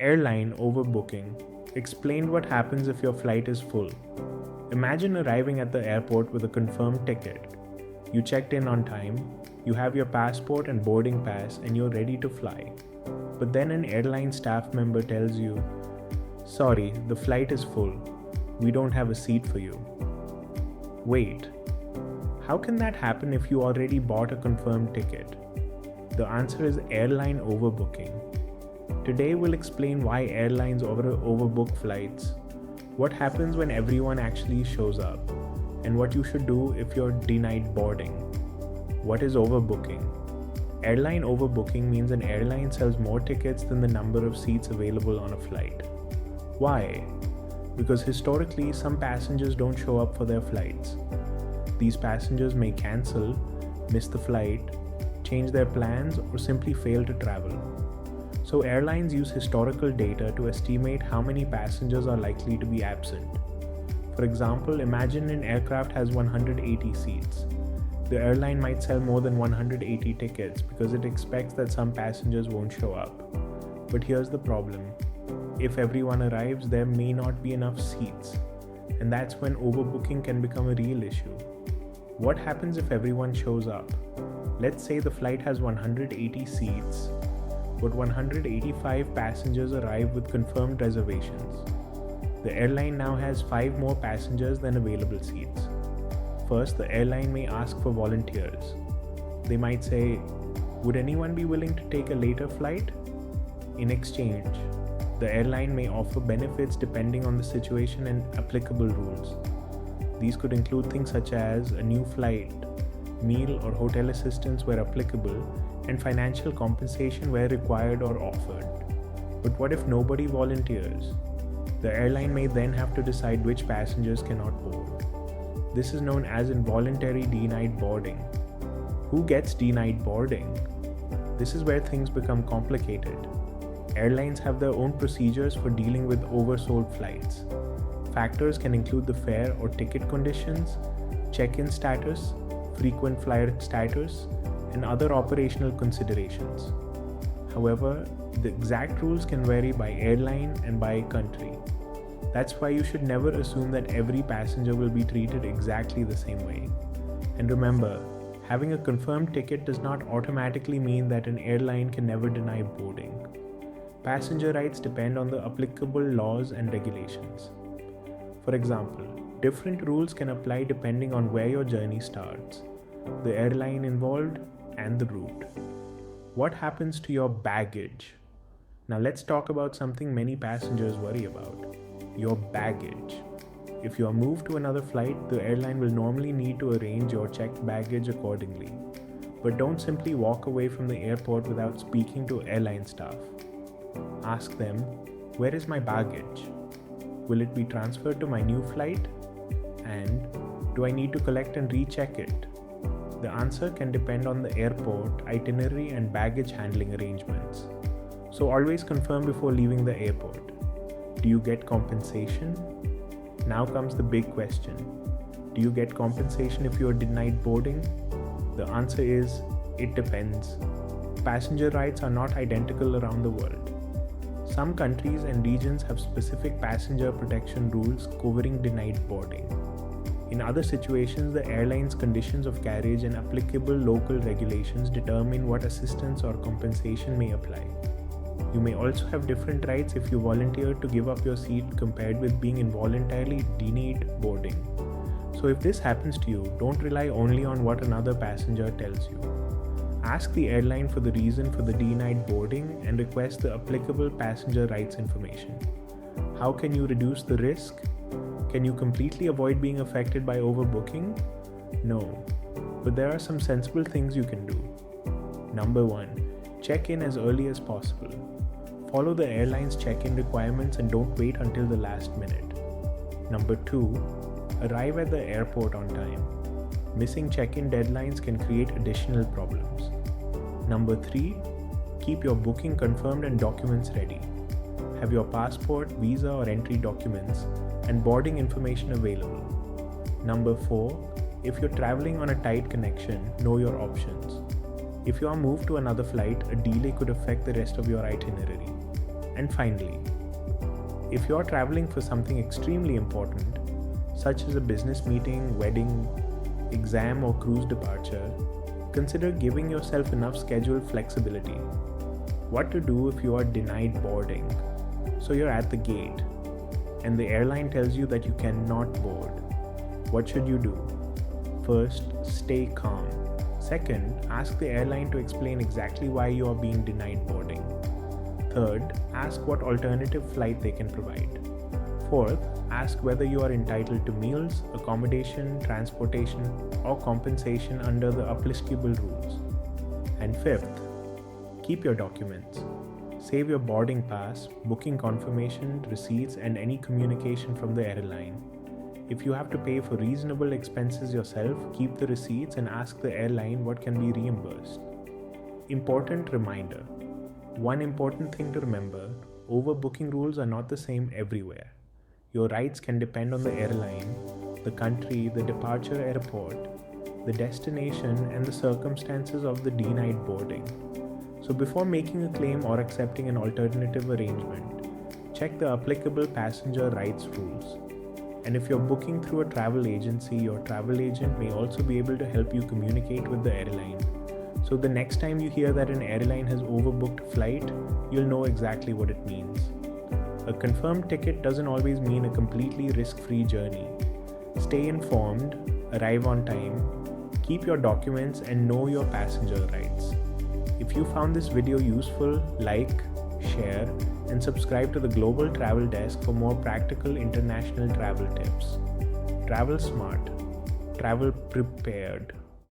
Airline Overbooking explained what happens if your flight is full. Imagine arriving at the airport with a confirmed ticket. You checked in on time, you have your passport and boarding pass, and you're ready to fly. But then an airline staff member tells you, "Sorry, the flight is full. We don't have a seat for you." Wait, how can that happen if you already bought a confirmed ticket? The answer is airline overbooking. Today we'll explain why airlines overbook flights, what happens when everyone actually shows up, and what you should do if you're denied boarding. What is overbooking? Airline overbooking means an airline sells more tickets than the number of seats available on a flight. Why? Because historically, some passengers don't show up for their flights. These passengers may cancel, miss the flight, change their plans, or simply fail to travel. So airlines use historical data to estimate how many passengers are likely to be absent. For example, imagine an aircraft has 180 seats. The airline might sell more than 180 tickets because it expects that some passengers won't show up. But here's the problem. If everyone arrives, there may not be enough seats. And that's when overbooking can become a real issue. What happens if everyone shows up? Let's say the flight has 180 seats, but 185 passengers arrive with confirmed reservations. The airline now has 5 more passengers than available seats. First, the airline may ask for volunteers. They might say, "Would anyone be willing to take a later flight?" In exchange, the airline may offer benefits depending on the situation and applicable rules. These could include things such as a new flight, meal or hotel assistance where applicable, and financial compensation where required or offered. But what if nobody volunteers? The airline may then have to decide which passengers cannot board. This is known as involuntary denied boarding. Who gets denied boarding? This is where things become complicated. Airlines have their own procedures for dealing with oversold flights. Factors can include the fare or ticket conditions, check-in status, frequent flyer status, and other operational considerations. However, the exact rules can vary by airline and by country. That's why you should never assume that every passenger will be treated exactly the same way. And remember, having a confirmed ticket does not automatically mean that an airline can never deny boarding. Passenger rights depend on the applicable laws and regulations. For example, different rules can apply depending on where your journey starts, the airline involved, and the route. What happens to your baggage? Now let's talk about something many passengers worry about: your baggage. If you are moved to another flight, the airline will normally need to arrange your checked baggage accordingly. But don't simply walk away from the airport without speaking to airline staff. Ask them, "Where is my baggage? Will it be transferred to my new flight? And do I need to collect and recheck it?" The answer can depend on the airport, itinerary, and baggage handling arrangements. So always confirm before leaving the airport. Do you get compensation? Now comes the big question. Do you get compensation if you are denied boarding? The answer is, it depends. Passenger rights are not identical around the world. Some countries and regions have specific passenger protection rules covering denied boarding. In other situations, the airline's conditions of carriage and applicable local regulations determine what assistance or compensation may apply. You may also have different rights if you volunteer to give up your seat compared with being involuntarily denied boarding. So if this happens to you, don't rely only on what another passenger tells you. Ask the airline for the reason for the denied boarding and request the applicable passenger rights information. How can you reduce the risk? Can you completely avoid being affected by overbooking? No, but there are some sensible things you can do. Number 1, check in as early as possible. Follow the airline's check-in requirements and don't wait until the last minute. Number 2, arrive at the airport on time. Missing check-in deadlines can create additional problems. Number 3, keep your booking confirmed and documents ready. Have your passport, visa or entry documents, and boarding information available. Number 4, if you're traveling on a tight connection, know your options. If you are moved to another flight, a delay could affect the rest of your itinerary. And finally, if you're traveling for something extremely important, such as a business meeting, wedding, exam, or cruise departure, consider giving yourself enough schedule flexibility. What to do if you are denied boarding? So you're at the gate, and the airline tells you that you cannot board. What should you do? First, stay calm. Second, ask the airline to explain exactly why you are being denied boarding. Third, ask what alternative flight they can provide. Fourth, ask whether you are entitled to meals, accommodation, transportation, or compensation under the applicable rules. And fifth, keep your documents. Save your boarding pass, booking confirmation, receipts, and any communication from the airline. If you have to pay for reasonable expenses yourself, keep the receipts and ask the airline what can be reimbursed. Important reminder. One important thing to remember, overbooking rules are not the same everywhere. Your rights can depend on the airline, the country, the departure airport, the destination, and the circumstances of the denied boarding. So before making a claim or accepting an alternative arrangement, check the applicable passenger rights rules. And if you're booking through a travel agency, your travel agent may also be able to help you communicate with the airline. So the next time you hear that an airline has overbooked a flight, you'll know exactly what it means. A confirmed ticket doesn't always mean a completely risk-free journey. Stay informed, arrive on time, keep your documents, and know your passenger rights. If you found this video useful, like, share, and subscribe to the Global Travel Desk for more practical international travel tips. Travel smart. Travel prepared.